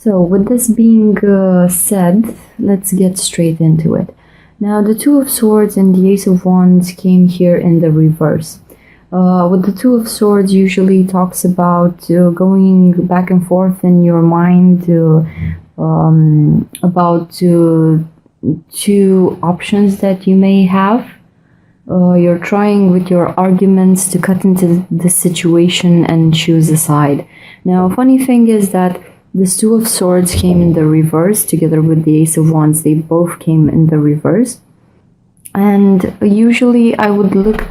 So, with this being said, let's get straight into it. Now, the Two of Swords and the Ace of Wands came here in the reverse. With the Two of Swords, usually talks about going back and forth in your mind about two options that you may have. You're trying with your arguments to cut into the situation and choose a side. Now, funny thing is that this Two of Swords came in the reverse together with the Ace of Wands. They both came in the reverse. And usually I would look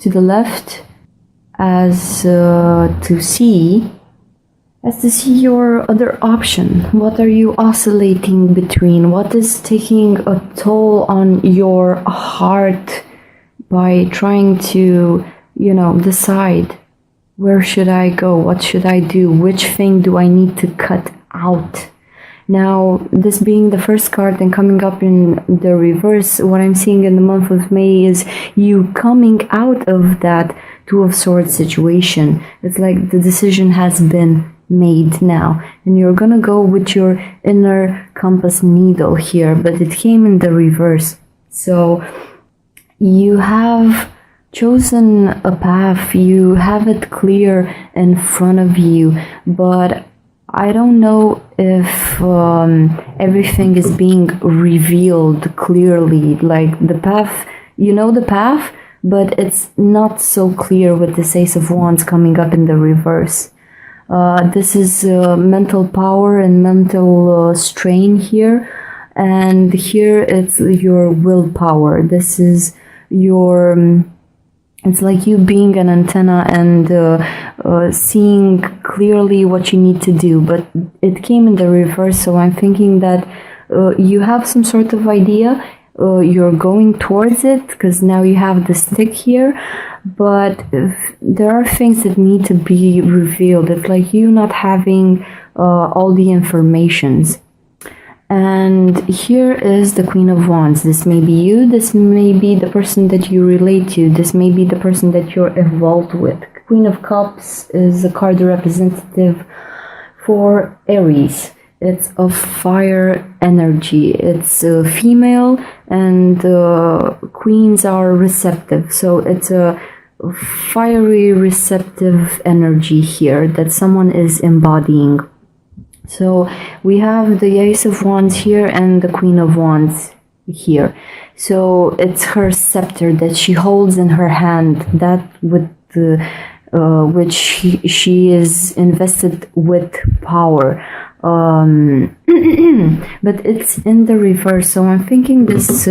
to the left as to see your other option. What are you oscillating between? What is taking a toll on your heart by trying to, decide? Where should I go? What should I do? Which thing do I need to cut out? Now, this being the first card and coming up in the reverse, what I'm seeing in the month of May is you coming out of that Two of Swords situation. It's like the decision has been made now, and you're gonna go with your inner compass needle here, but it came in the reverse. So you have chosen a path, you have it clear in front of you, but I don't know if everything is being revealed clearly. Like the path, the path, but it's not so clear with this Ace of Wands coming up in the reverse. This is mental power and mental strain here, and here it's your willpower. This is your it's like you being an antenna and seeing clearly what you need to do, but it came in the reverse. So I'm thinking that you have some sort of idea, you're going towards it because now you have the stick here, but there are things that need to be revealed. It's like you not having all the informations. And here is the Queen of Wands. This may be you, this may be the person that you relate to, this may be the person that you're involved with. Queen of Cups is a card representative for Aries. It's of fire energy. It's female, and queens are receptive. So it's a fiery receptive energy here that someone is embodying. So we have the Ace of Wands here and the Queen of Wands here. So it's her scepter that she holds in her hand, that with the which she is invested with power. But it's in the reverse. So I'm thinking this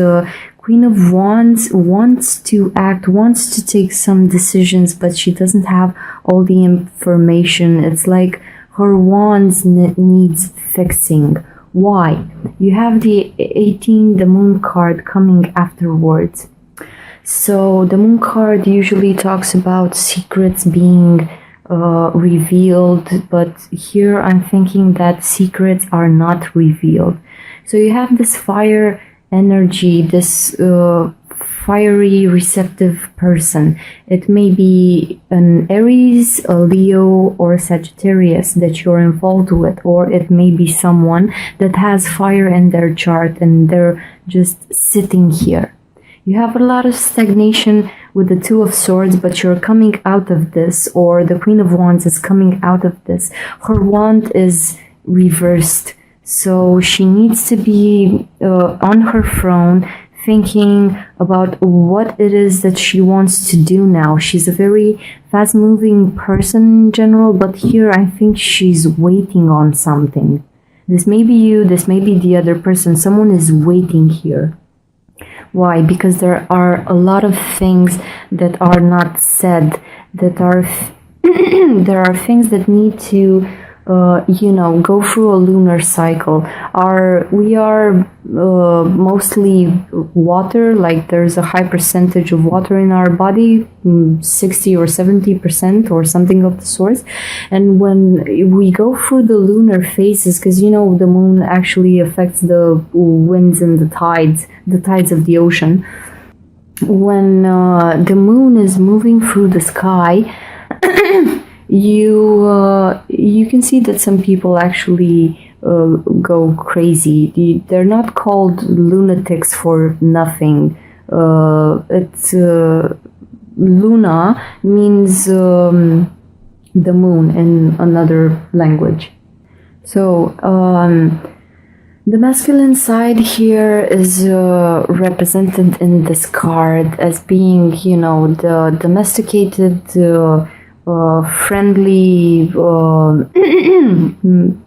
Queen of Wands wants to act, wants to take some decisions, but she doesn't have all the information. It's like her wands needs fixing. Why? You have the 18, the Moon card coming afterwards. So the Moon card usually talks about secrets being revealed, but here I'm thinking that secrets are not revealed. So you have this fire energy, this fiery receptive person. It may be an Aries, a Leo, or a Sagittarius that you're involved with, or it may be someone that has fire in their chart and they're just sitting here. You have a lot of stagnation with the Two of Swords, but you're coming out of this, or the Queen of Wands is coming out of this. Her wand is reversed, so she needs to be on her throne, thinking about what it is that she wants to do now. She's a very fast-moving person in general, but here I think she's waiting on something. This may be you, this may be the other person. Someone is waiting here. Why? Because there are a lot of things that are not said, that are there are things that need to go through a lunar cycle. We are mostly water, like there's a high percentage of water in our body, 60 or 70% or something of the sort. And when we go through the lunar phases, because the moon actually affects the winds and the tides of the ocean. When the moon is moving through the sky, you can see that some people actually go crazy. They're not called lunatics for nothing. It's Luna means the moon in another language. So the masculine side here is represented in this card as being, you know, the domesticated, friendly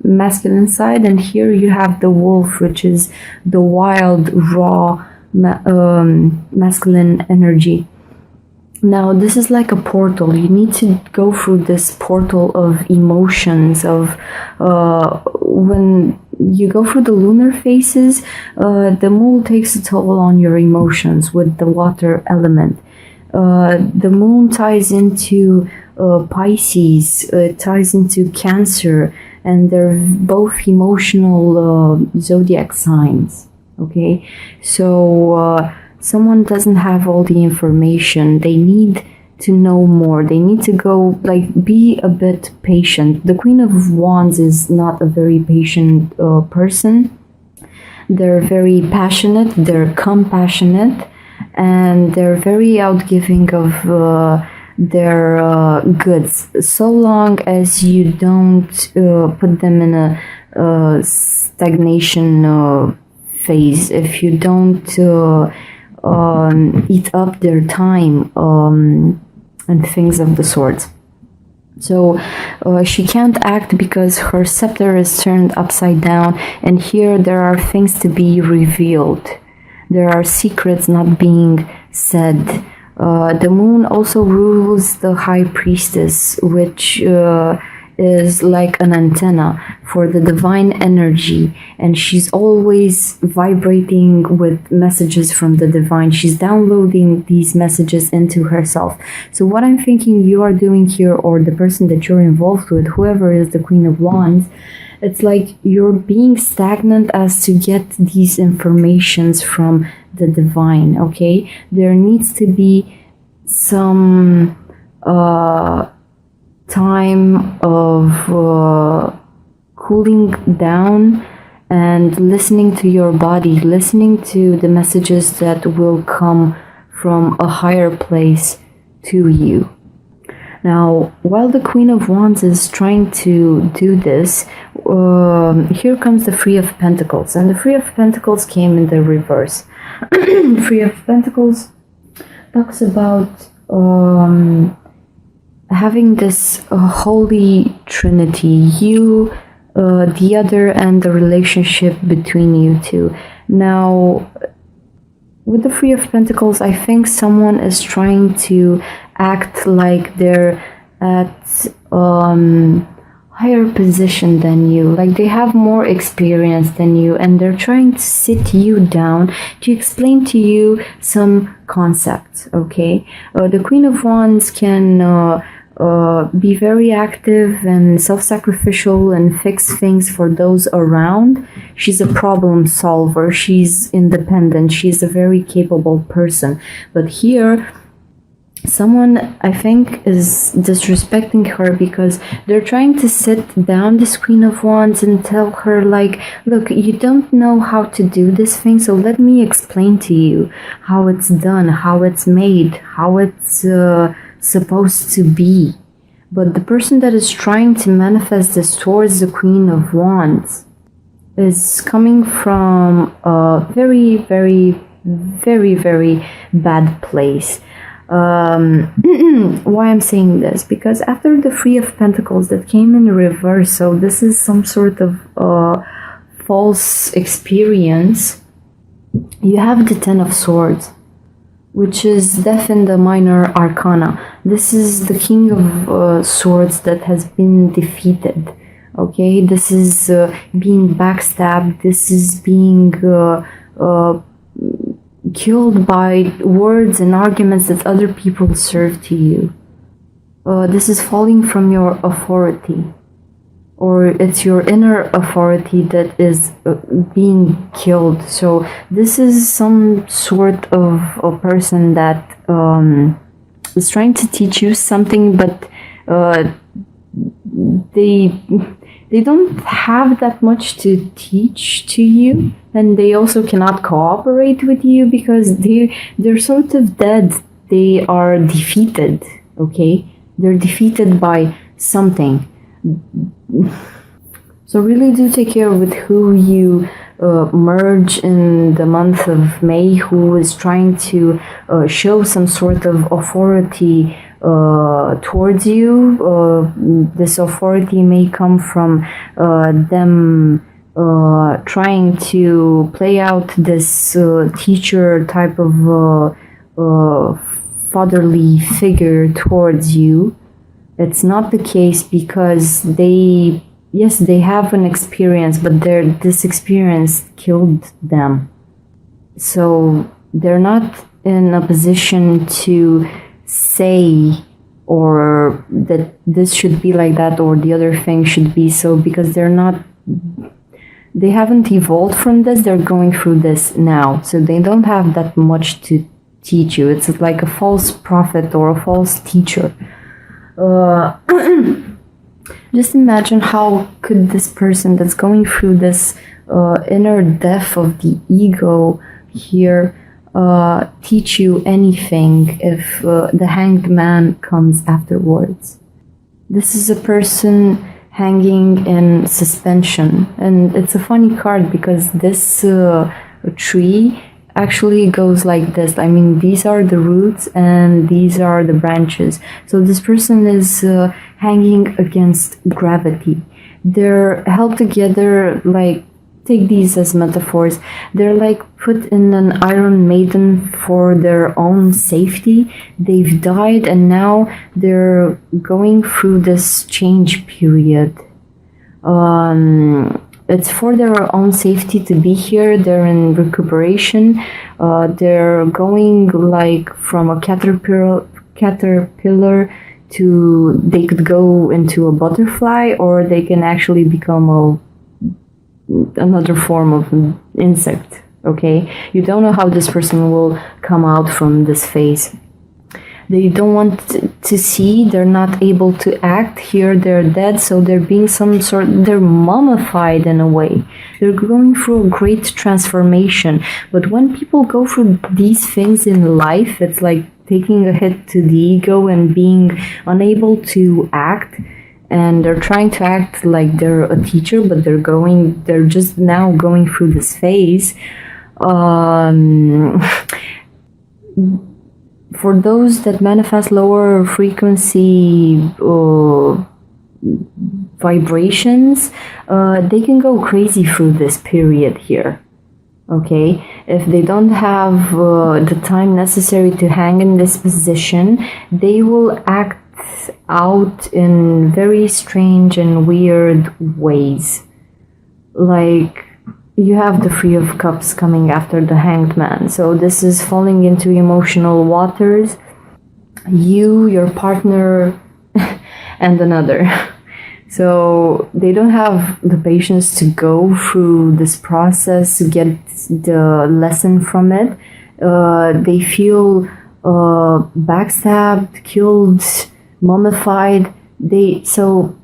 masculine side, and here you have the wolf, which is the wild, raw masculine energy. Now, this is like a portal. You need to go through this portal of emotions, of when you go through the lunar phases, the moon takes a toll on your emotions with the water element. The moon ties into Pisces, ties into Cancer, and they're both emotional zodiac signs. Okay, so someone doesn't have all the information. They need to know more. They need to go, like, be a bit patient. The Queen of Wands is not a very patient person. They're very passionate, they're compassionate, and they're very outgiving of their goods, so long as you don't put them in a stagnation phase. If you don't eat up their time and things of the sort. So she can't act because her scepter is turned upside down, and here there are things to be revealed. There are secrets not being said. The moon also rules the high priestess, which is like an antenna for the divine energy, and she's always vibrating with messages from the divine. She's downloading these messages into herself. So what I'm thinking you are doing here, or the person that you're involved with, whoever is the Queen of Wands, it's like you're being stagnant as to get these informations from the divine. Okay, there needs to be some time of cooling down and listening to your body, listening to the messages that will come from a higher place to you. Now, while the Queen of Wands is trying to do this, here comes the Three of Pentacles, and the Three of Pentacles came in the reverse. Three of Pentacles talks about having this holy trinity, you, the other, and the relationship between you two. Now, with the Three of Pentacles, I think someone is trying to act like they're at higher position than you, like they have more experience than you, and they're trying to sit you down to explain to you some concepts. Okay, the Queen of Wands can be very active and self-sacrificial and fix things for those around. She's a problem solver. She's independent. She's a very capable person. But here, someone, I think, is disrespecting her because they're trying to sit down this Queen of Wands and tell her, like, look, you don't know how to do this thing, so let me explain to you how it's done, how it's made, how it's supposed to be. But the person that is trying to manifest this towards the Queen of Wands is coming from a very, very, very, very bad place. Why I'm saying this? Because after the Three of Pentacles that came in reverse, so this is some sort of false experience, you have the Ten of Swords, which is Death in the Minor Arcana. This is the King of Swords that has been defeated. Okay, this is being backstabbed. This is being killed by words and arguments that other people serve to you. This is falling from your authority, or it's your inner authority that is being killed. So this is some sort of a person that is trying to teach you something, but they don't have that much to teach to you, and they also cannot cooperate with you because they're sort of dead. They are defeated, okay? They're defeated by something. So really do take care with who you merge in the month of May, who is trying to show some sort of authority towards you. This authority may come from them trying to play out this teacher type of fatherly figure towards you. It's not the case because yes, they have an experience, but this experience killed them. So they're not in a position to say or that this should be like that or the other thing should be so, because they haven't evolved from this. They're going through this now. So they don't have that much to teach you. It's like a false prophet or a false teacher. Just imagine how could this person that's going through this inner death of the ego here teach you anything if the hanged man comes afterwards. This is a person hanging in suspension, and it's a funny card because this tree actually goes like this. I mean, these are the roots and these are the branches. So this person is hanging against gravity. They're held together, like, take these as metaphors. They're like put in an Iron Maiden for their own safety. They've died and now they're going through this change period. It's for their own safety to be here. They're in recuperation. They're going like from a caterpillar to, they could go into a butterfly, or they can actually become another form of an insect. Okay, you don't know how this person will come out from this phase. They don't want to see, they're not able to act. Here they're dead, so they're being they're mummified in a way. They're going through a great transformation. But when people go through these things in life, it's like taking a hit to the ego and being unable to act. And they're trying to act like they're a teacher, but they're just now going through this phase. For those that manifest lower frequency vibrations, they can go crazy through this period here. Okay, if they don't have the time necessary to hang in this position, they will act out in very strange and weird ways. Like, you have the Three of Cups coming after the Hanged Man. So this is falling into emotional waters. You, your partner, and another. So they don't have the patience to go through this process to get the lesson from it. They feel backstabbed, killed, mummified. So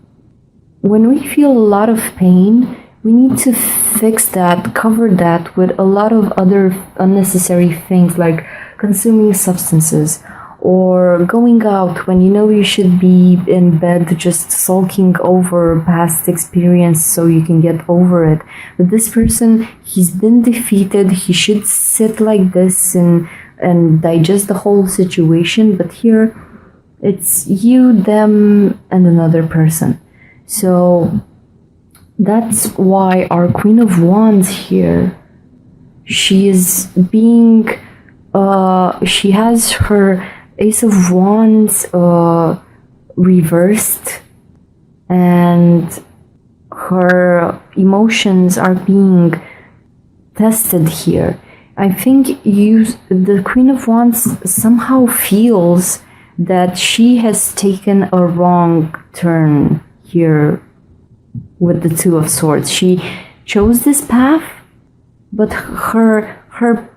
when we feel a lot of pain, we need to fix that, cover that with a lot of other unnecessary things like consuming substances or going out when you know you should be in bed just sulking over past experience so you can get over it. But this person, he's been defeated. He should sit like this and digest the whole situation. But here, it's you, them, and another person. So that's why our Queen of Wands here, she is being, she has her Ace of Wands reversed, and her emotions are being tested here. I think the Queen of Wands somehow feels that she has taken a wrong turn here with the Two of Swords. She chose this path, but her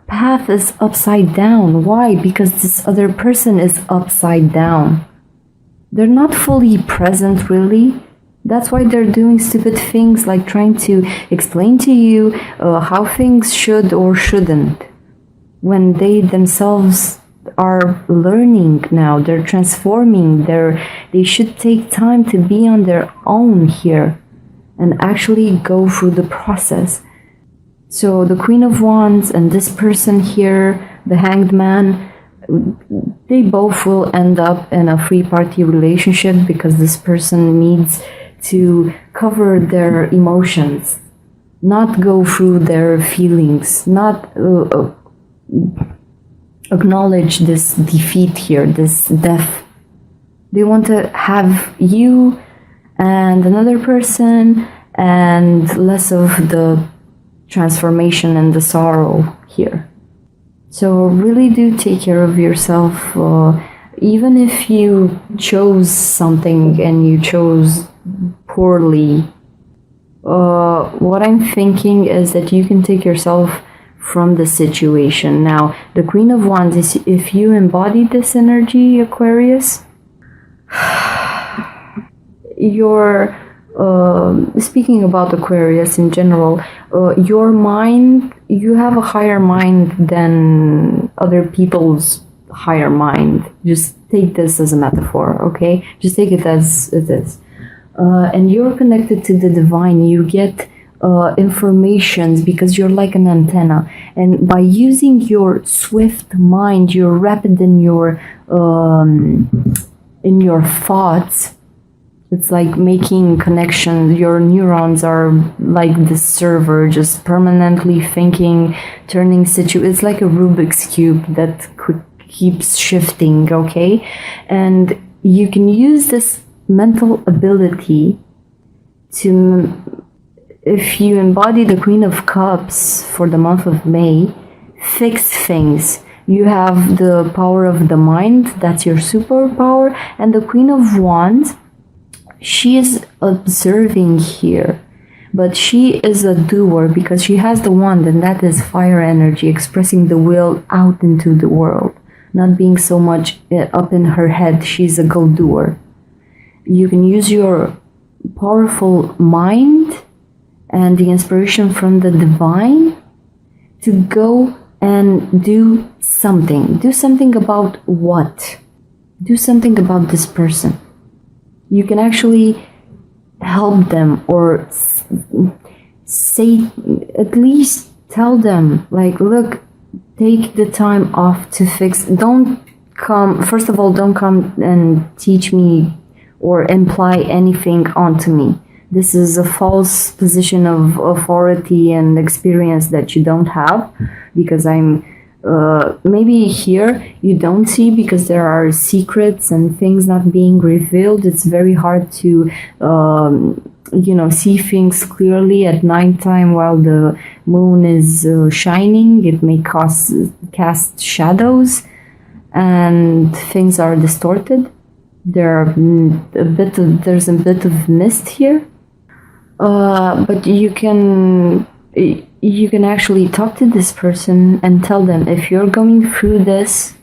path is upside down. Why? Because this other person is upside down. They're not fully present, really. That's why they're doing stupid things, like trying to explain to you how things should or shouldn't, when they themselves are learning now. They're transforming. They should take time to be on their own here and actually go through the process. So the Queen of Wands and this person here, the Hanged Man, they both will end up in a three-party relationship because this person needs to cover their emotions, not go through their feelings, not acknowledge this defeat here, this death. They want to have you and another person and less of the transformation and the sorrow here. So really do take care of yourself. Even if you chose something and you chose poorly, what I'm thinking is that you can take yourself from the situation. Now, the Queen of Wands is, if you embody this energy, Aquarius, you're speaking about Aquarius in general, your mind, you have a higher mind than other people's higher mind. Just take this as a metaphor, okay? Just take it as it is. And you're connected to the divine. You get informations because you're like an antenna. And by using your swift mind, you're rapid in your thoughts. It's like making connections. Your neurons are like this server, just permanently thinking, turning It's like a Rubik's Cube that keeps shifting, okay? And you can use this mental ability to, if you embody the Queen of Cups for the month of May, fix things. You have the power of the mind, that's your superpower, and the Queen of Wands, she is observing here, but she is a doer because she has the wand, and that is fire energy, expressing the will out into the world, not being so much up in her head. She's a go-doer. You can use your powerful mind and the inspiration from the divine to go and do something. Do something about what? Do something about this person. You can actually help them, or say, at least tell them, like, look, take the time off to fix. Don't come, first of all, don't come and teach me or imply anything onto me. This is a false position of authority and experience that you don't have, because I'm maybe here you don't see because there are secrets and things not being revealed. It's very hard to see things clearly at nighttime while the moon is shining. It may cast shadows and things are distorted. There's a bit of mist here, but you can actually talk to this person and tell them, if you're going through this,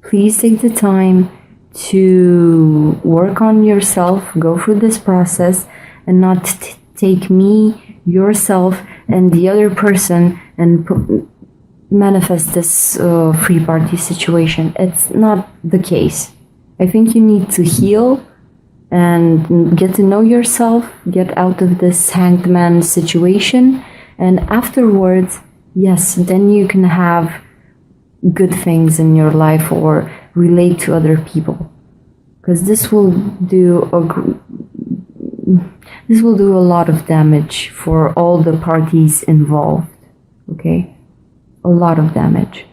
please take the time to work on yourself, go through this process, and not take me, yourself, and the other person and manifest this three-party situation. It's not the case. I think you need to heal and get to know yourself, get out of this hanged man situation, and afterwards, yes, then you can have good things in your life or relate to other people, because this will do a lot of damage for all the parties involved. Okay, a lot of damage.